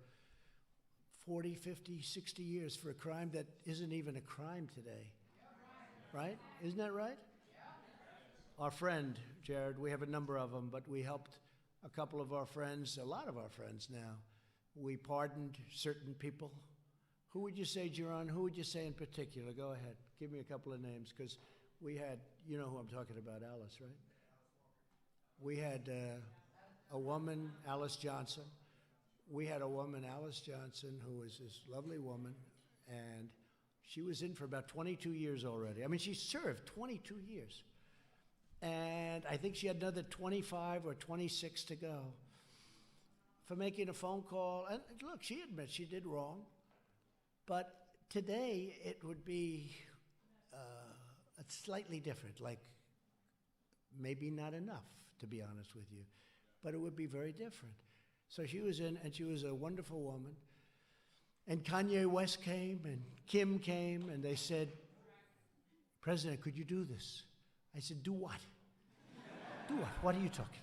40, 50, 60 years for a crime that isn't even a crime today. Right? Isn't that right? Our friend, Jared, we have a number of them, but we helped a couple of our friends, a lot of our friends now. We pardoned certain people. Who would you say, Jaron? Who would you say in particular? Go ahead. Give me a couple of names, because we had, you know who I'm talking about, Alice, right? We had a woman, Alice Johnson. We had a woman, Alice Johnson, who was this lovely woman, and she was in for about 22 years already. I mean, she served 22 years. And I think she had another 25 or 26 to go for making a phone call. And look, she admits she did wrong. But today, it would be slightly different, like maybe not enough, to be honest with you. But it would be very different. So she was in, and she was a wonderful woman. And Kanye West came, and Kim came, and they said, President, could you do this? I said, do what? Do what? What are you talking?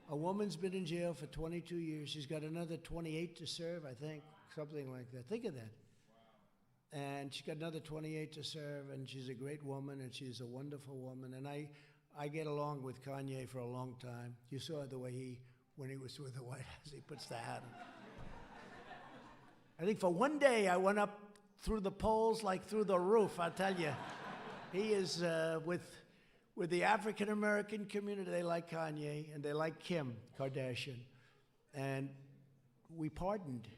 A woman's been in jail for 22 years. She's got another 28 to serve, I think, something like that. Think of that. Wow. And she's got another 28 to serve, and she's a great woman, and she's a wonderful woman. And I get along with Kanye for a long time. You saw the way when he was with the White House, he puts the hat on. I think for one day I went up through the polls like through the roof, I tell you. He is with the African-American community. They like Kanye, and they like Kim Kardashian. And we pardoned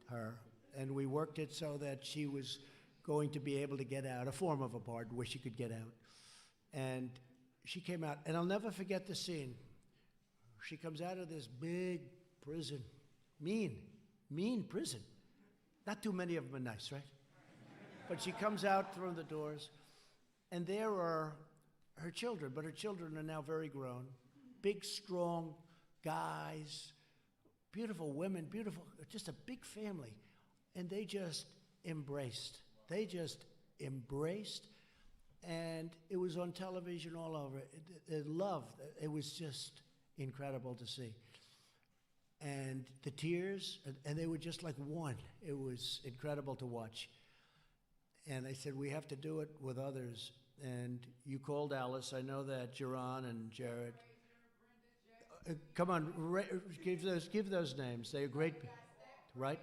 her, and we worked it so that she was going to be able to get out, a form of a pardon where she could get out. And she came out, and I'll never forget the scene. She comes out of this big prison, mean prison. Not too many of them are nice, right? But she comes out through the doors, and there are her children, but her children are now very grown. Big, strong guys, beautiful women, beautiful, just a big family. And they just embraced. They just embraced, and it was on television all over. They loved. It was just incredible to see. And the tears, and they were just like one. It was incredible to watch. And I said, we have to do it with others. And you called Alice. I know that, Jaron and Jared. Come on, give those names. They're great. Right?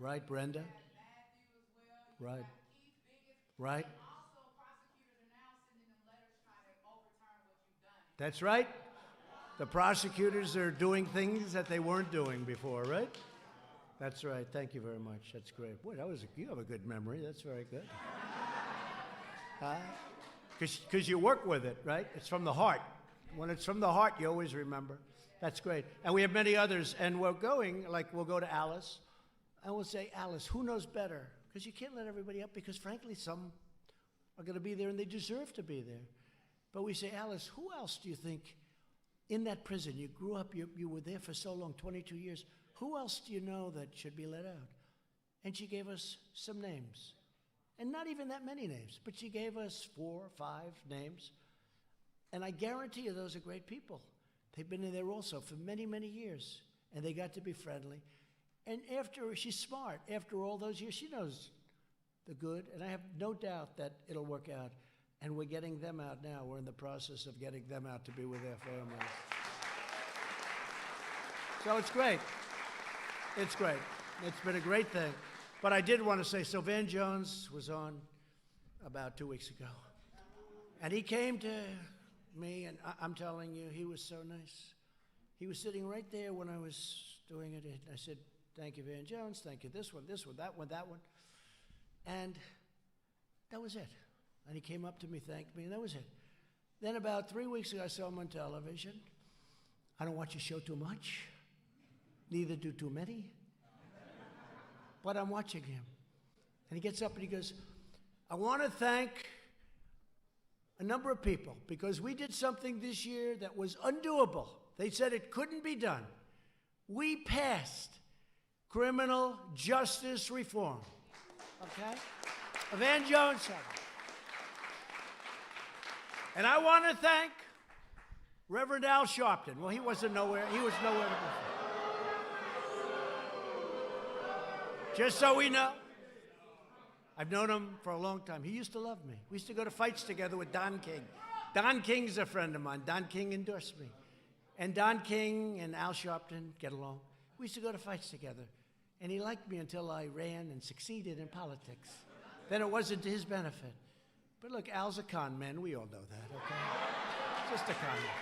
Right, Brenda? Right. Right. That's right. The prosecutors are doing things that they weren't doing before, right? That's right. Thank you very much. That's great. Boy, you have a good memory. That's very good. Because you work with it, right? It's from the heart. When it's from the heart, you always remember. That's great. And we have many others. And we'll go to Alice, and we'll say, Alice, who knows better? Because you can't let everybody up, because frankly, some are going to be there, and they deserve to be there. But we say, Alice, who else do you think in that prison, you grew up, you were there for so long, 22 years, who else do you know that should be let out? And she gave us some names. And not even that many names, but she gave us 4 or 5 names. And I guarantee you those are great people. They've been in there also for many, many years, and they got to be friendly. And she's smart. After all those years, she knows the good, and I have no doubt that it'll work out. And we're getting them out now. We're in the process of getting them out to be with their families. So it's great. It's great. It's been a great thing. But I did want to say, so Van Jones was on about 2 weeks ago. And he came to me, and I'm telling you, he was so nice. He was sitting right there when I was doing it. And I said, thank you, Van Jones. Thank you, this one, that one. And that was it. And he came up to me, thanked me, and that was it. Then about 3 weeks ago, I saw him on television. I don't watch your show too much. Neither do too many. But I'm watching him. And he gets up and he goes, I want to thank a number of people because we did something this year that was undoable. They said it couldn't be done. We passed criminal justice reform. Okay? Van Jones said it. And I want to thank Reverend Al Sharpton. Well, he wasn't nowhere. He was nowhere to be found. Just so we know, I've known him for a long time. He used to love me. We used to go to fights together with Don King. Don King's a friend of mine. Don King endorsed me. And Don King and Al Sharpton get along. We used to go to fights together. And he liked me until I ran and succeeded in politics. Then it wasn't to his benefit. But look, Al's a con man. We all know that, okay? Just a con man.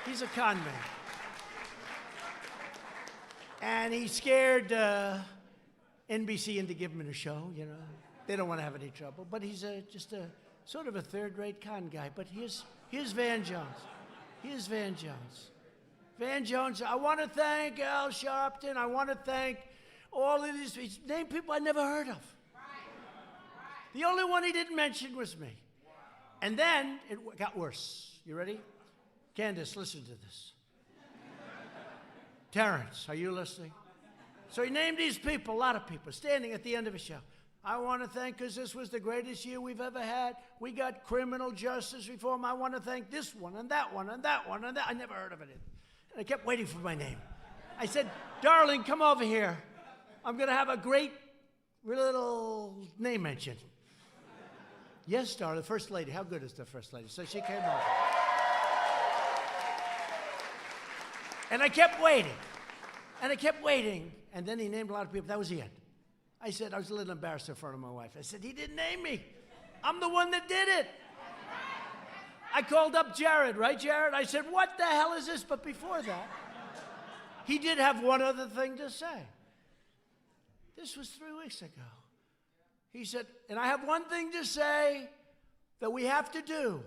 He's a con man. And he scared NBC into giving him a show, you know. They don't want to have any trouble. But he's just a sort of a third-rate con guy. But here's Van Jones. Here's Van Jones. Van Jones, I want to thank Al Sharpton. I want to thank all of these people. Name people I never heard of. The only one he didn't mention was me. And then it got worse. You ready? Candace, listen to this. Terrence, are you listening? So he named these people, a lot of people, standing at the end of a show. I want to thank, because this was the greatest year we've ever had. We got criminal justice reform. I want to thank this one and that one and that one and that. I never heard of it. And I kept waiting for my name. I said, darling, come over here. I'm going to have a great little name mention. Yes, darling, the First Lady. How good is the First Lady? So she came over. And I kept waiting. And I kept waiting. And then he named a lot of people. That was the end. I said, I was a little embarrassed in front of my wife. I said, he didn't name me. I'm the one that did it. I called up Jared, right, Jared? I said, what the hell is this? But before that, he did have one other thing to say. This was 3 weeks ago. He said, and I have one thing to say that we have to do.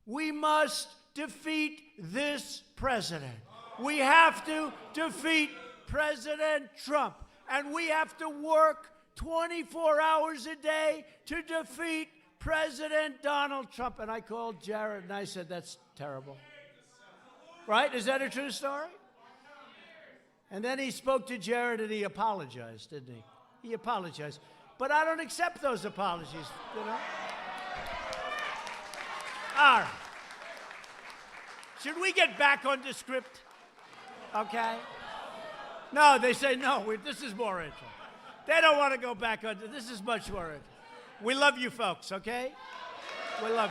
We must defeat this president. We have to defeat President Trump. And we have to work 24 hours a day to defeat President Donald Trump. And I called Jared and I said, that's terrible. Right? Is that a true story? And then he spoke to Jared and he apologized, didn't he? He apologized. But I don't accept those apologies, you know? All right. Should we get back on the script? Okay? No, they say no. This is more interesting. They don't want to go back on. This is much more interesting. We love you folks, okay? We love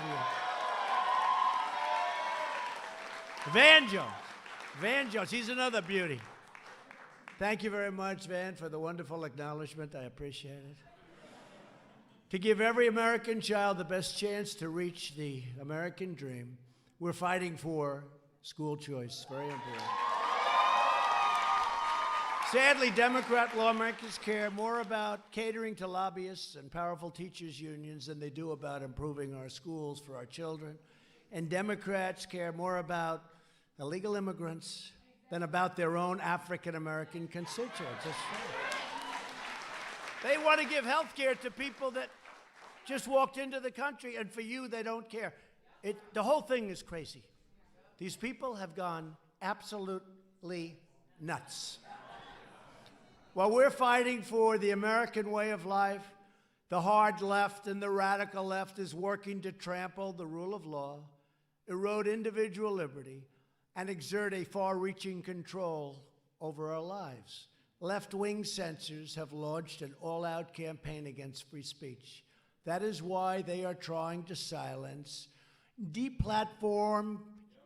you. Van Jones. Van Jones. He's another beauty. Thank you very much, Van, for the wonderful acknowledgement. I appreciate it. To give every American child the best chance to reach the American dream, we're fighting for school choice. Very important. Sadly, Democrat lawmakers care more about catering to lobbyists and powerful teachers' unions than they do about improving our schools for our children. And Democrats care more about illegal immigrants than about their own African-American constituents. They want to give health care to people that just walked into the country, and for you, they don't care. The whole thing is crazy. These people have gone absolutely nuts. While we're fighting for the American way of life, the hard left and the radical left is working to trample the rule of law, erode individual liberty, and exert a far-reaching control over our lives. Left-wing censors have launched an all-out campaign against free speech. That is why they are trying to silence, deplatform,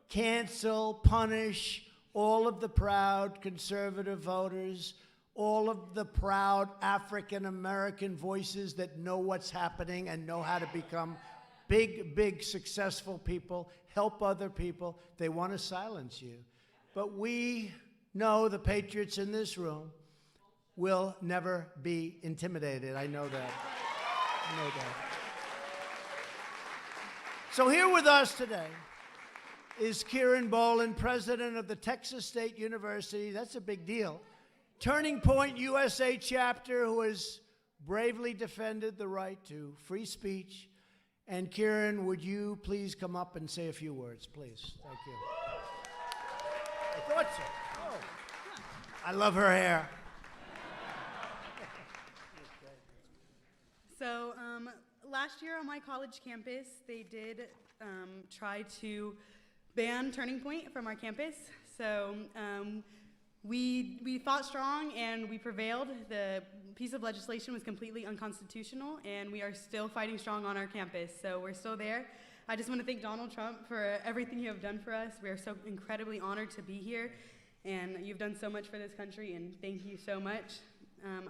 cancel, punish all of the proud conservative voters, all of the proud African-American voices that know what's happening and know how to become big, big, successful people, help other people. They want to silence you. But we know the patriots in this room will never be intimidated. I know that. I know that. So here with us today is Kieran Boland, president of the Texas State University. That's a big deal. Turning Point USA chapter, who has bravely defended the right to free speech. And Kieran, would you please come up and say a few words, please? Thank you. I thought so. Oh. I love her hair. So last year on my college campus, they did try to ban Turning Point from our campus. So we fought strong and we prevailed. The piece of legislation was completely unconstitutional, and we are still fighting strong on our campus. So we're still there. I just want to thank Donald Trump for everything you have done for us. We are so incredibly honored to be here, and you've done so much for this country, and thank you so much.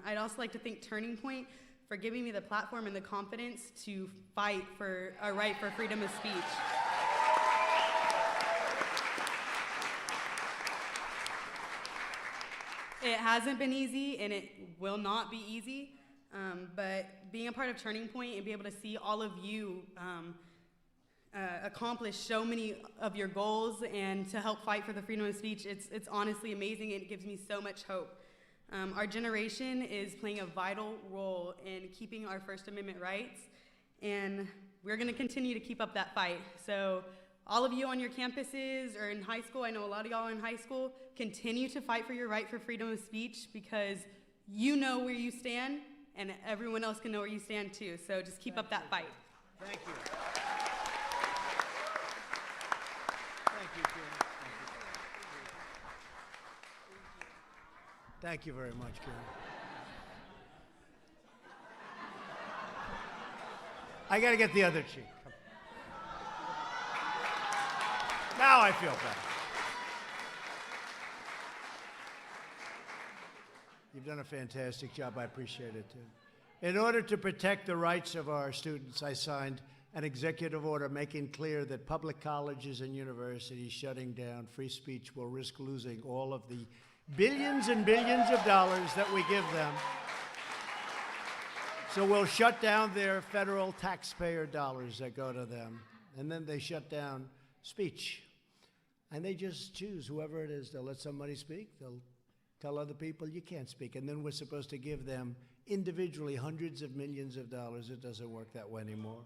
I'd also like to thank Turning Point for giving me the platform and the confidence to fight for our right for freedom of speech. It hasn't been easy, and it will not be easy, but being a part of Turning Point and be able to see all of you accomplish so many of your goals and to help fight for the freedom of speech, it's honestly amazing, and it gives me so much hope. Our generation is playing a vital role in keeping our First Amendment rights, and we're going to continue to keep up that fight. So all of you on your campuses or in high school, I know a lot of y'all are in high school, continue to fight for your right for freedom of speech, because you know where you stand, and everyone else can know where you stand too. So just keep up that fight. Thank you. Thank you, Kieran. Thank you very much, Kieran. I got to get the other cheek. Now I feel better. You've done a fantastic job. I appreciate it, too. In order to protect the rights of our students, I signed an executive order making clear that public colleges and universities shutting down free speech will risk losing all of the billions and billions of dollars that we give them. So we'll shut down their federal taxpayer dollars that go to them. And then they shut down speech. And they just choose whoever it is. They'll let somebody speak. They'll tell other people you can't speak. And then we're supposed to give them individually hundreds of millions of dollars. It doesn't work that way anymore.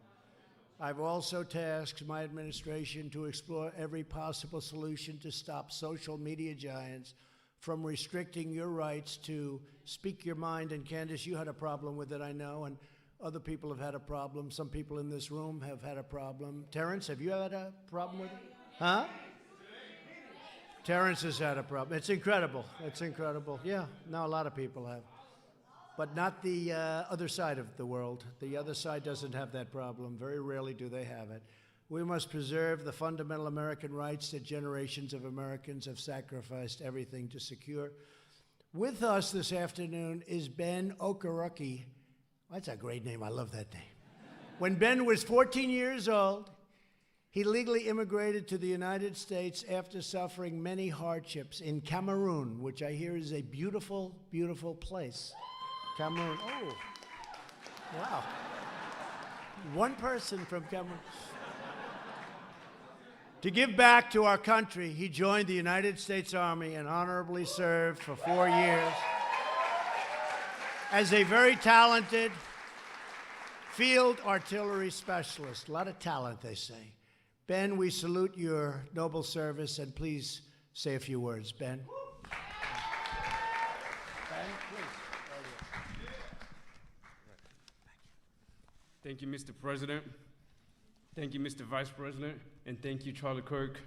I've also tasked my administration to explore every possible solution to stop social media giants from restricting your rights to speak your mind. And Candace, you had a problem with it, I know, and other people have had a problem. Some people in this room have had a problem. Terrence, have you had a problem with it? Huh? Terrence has had a problem. It's incredible. It's incredible. Yeah, no, a lot of people have. But not the other side of the world. The other side doesn't have that problem. Very rarely do they have it. We must preserve the fundamental American rights that generations of Americans have sacrificed everything to secure. With us this afternoon is Ben Okereke. That's a great name. I love that name. When Ben was 14 years old, he legally immigrated to the United States after suffering many hardships in Cameroon, which I hear is a beautiful, beautiful place. Cameroon. Oh, wow. One person from Cameroon. To give back to our country, he joined the United States Army and honorably served for 4 years as a very talented field artillery specialist. A lot of talent, they say. Ben, we salute your noble service, and please say a few words. Ben? Ben, please. Thank you, Mr. President. Thank you, Mr. Vice President, and thank you, Charlie Kirk.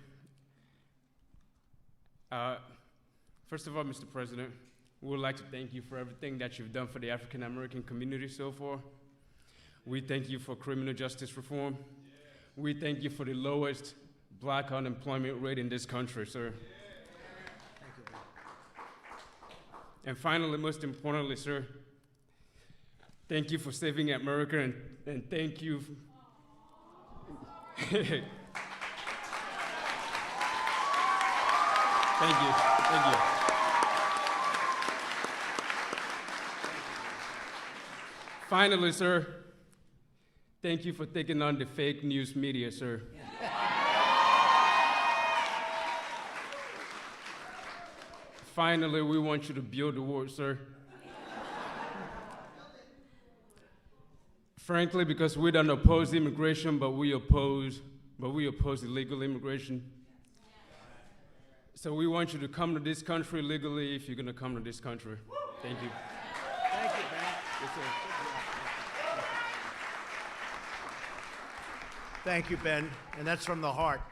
First of all, Mr. President, we would like to thank you for everything that you've done for the African American community so far. We thank you for criminal justice reform. We thank you for the lowest black unemployment rate in this country, sir. Thank you. And finally, most importantly, sir, thank you for saving America, and thank you. Thank you. Thank you. Finally, sir, Thank you for taking on the fake news media, sir. Finally, we want you to build the wall, sir. Frankly, because we don't oppose immigration, but we oppose illegal immigration. So we want you to come to this country legally if you're going to come to this country. Thank you. Thank you, Ben. Yes, sir. Thank you, Ben. And that's from the heart.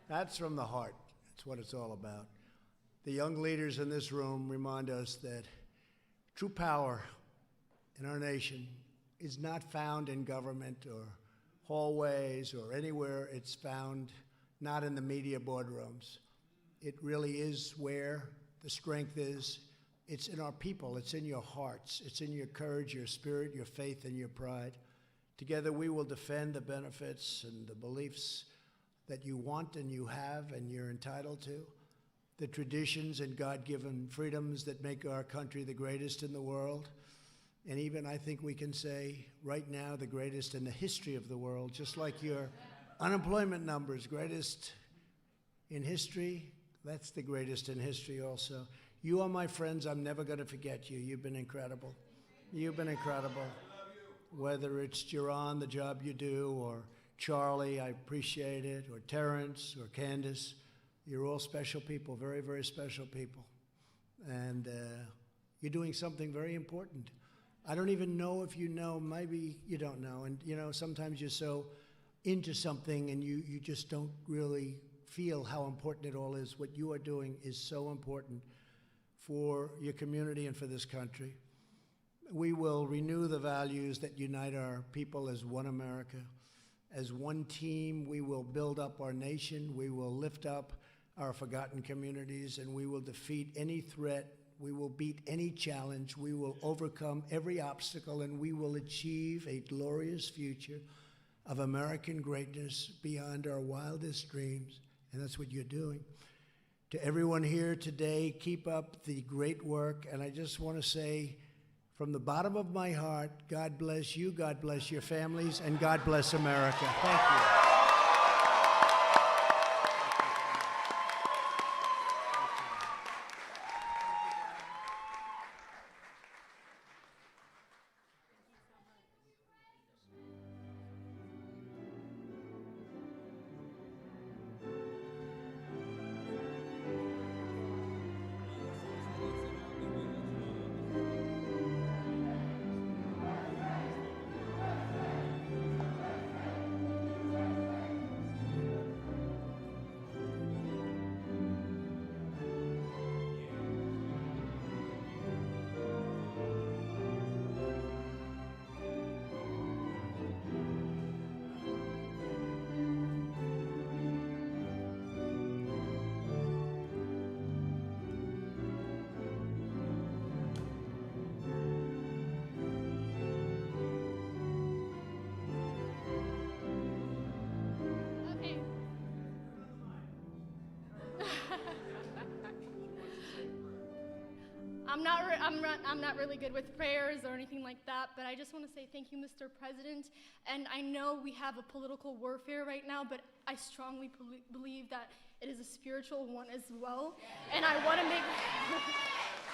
That's from the heart. That's what it's all about. The young leaders in this room remind us that true power in our nation is not found in government or hallways or anywhere. It's found not in the media boardrooms. It really is where the strength is. It's in our people. It's in your hearts. It's in your courage, your spirit, your faith, and your pride. Together we will defend the benefits and the beliefs that you want and you have and you're entitled to, the traditions and God-given freedoms that make our country the greatest in the world, and even I think we can say right now the greatest in the history of the world, just like your unemployment numbers, greatest in history. That's the greatest in history also. You are my friends. I'm never going to forget you. You've been incredible. You've been incredible. Whether it's Jiran, the job you do, or Charlie, I appreciate it, or Terrence, or Candace, you're all special people, very, very special people. And you're doing something very important. I don't even know if you know, maybe you don't know. And you know, sometimes you're so into something and you just don't really feel how important it all is. What you are doing is so important for your community and for this country. We will renew the values that unite our people as one America. As one team, we will build up our nation. We will lift up our forgotten communities, and we will defeat any threat. We will beat any challenge. We will overcome every obstacle, and we will achieve a glorious future of American greatness beyond our wildest dreams. And that's what you're doing. To everyone here today, keep up the great work. And I just want to say, from the bottom of my heart, God bless you, God bless your families, and God bless America. Thank you. I'm not really good with prayers or anything like that, but I just want to say thank you, Mr. President. And I know we have a political warfare right now, but I strongly believe that it is a spiritual one as well. And I want to make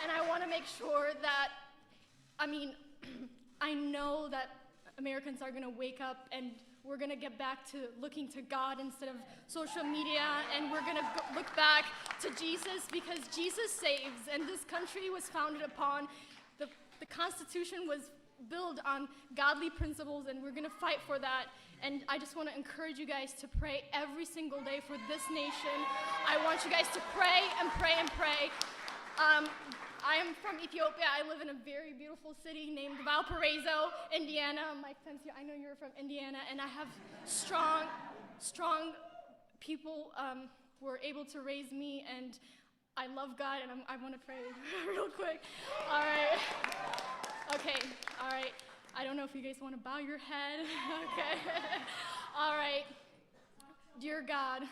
and I want to make sure that, I mean, I know that Americans are going to wake up and we're going to get back to looking to God instead of social media, and we're going to look back to Jesus, because Jesus saves, and this country was founded upon, the Constitution was built on godly principles, and we're going to fight for that. And I just want to encourage you guys to pray every single day for this nation. I want you guys to pray and pray and pray. I am from Ethiopia. I live in a very beautiful city named Valparaiso, Indiana. My friends here, I know you're from Indiana, and I have strong people who are able to raise me, and I love God, and I want to pray real quick. All right. Okay, all right. I don't know if you guys want to bow your head. Okay. All right. Dear God,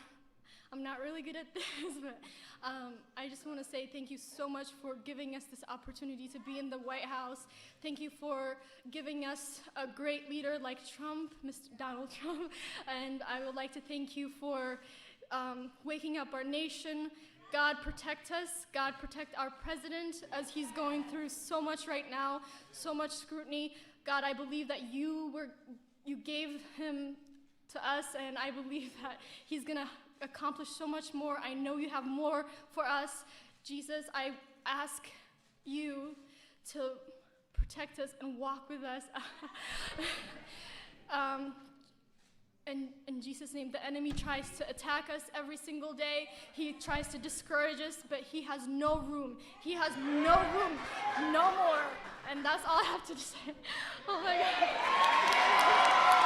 I'm not really good at this, but I just want to say thank you so much for giving us this opportunity to be in the White House. Thank you for giving us a great leader like Trump, Mr. Donald Trump. And I would like to thank you for waking up our nation. God protect us. God protect our president as he's going through so much right now, so much scrutiny. God, I believe that you gave him to us, and I believe that he's going to accomplish so much more. I know you have more for us. Jesus, I ask you to protect us and walk with us. And in Jesus' name, the enemy tries to attack us every single day. He tries to discourage us, but he has no room. He has no room, no more. And that's all I have to say. Oh my God.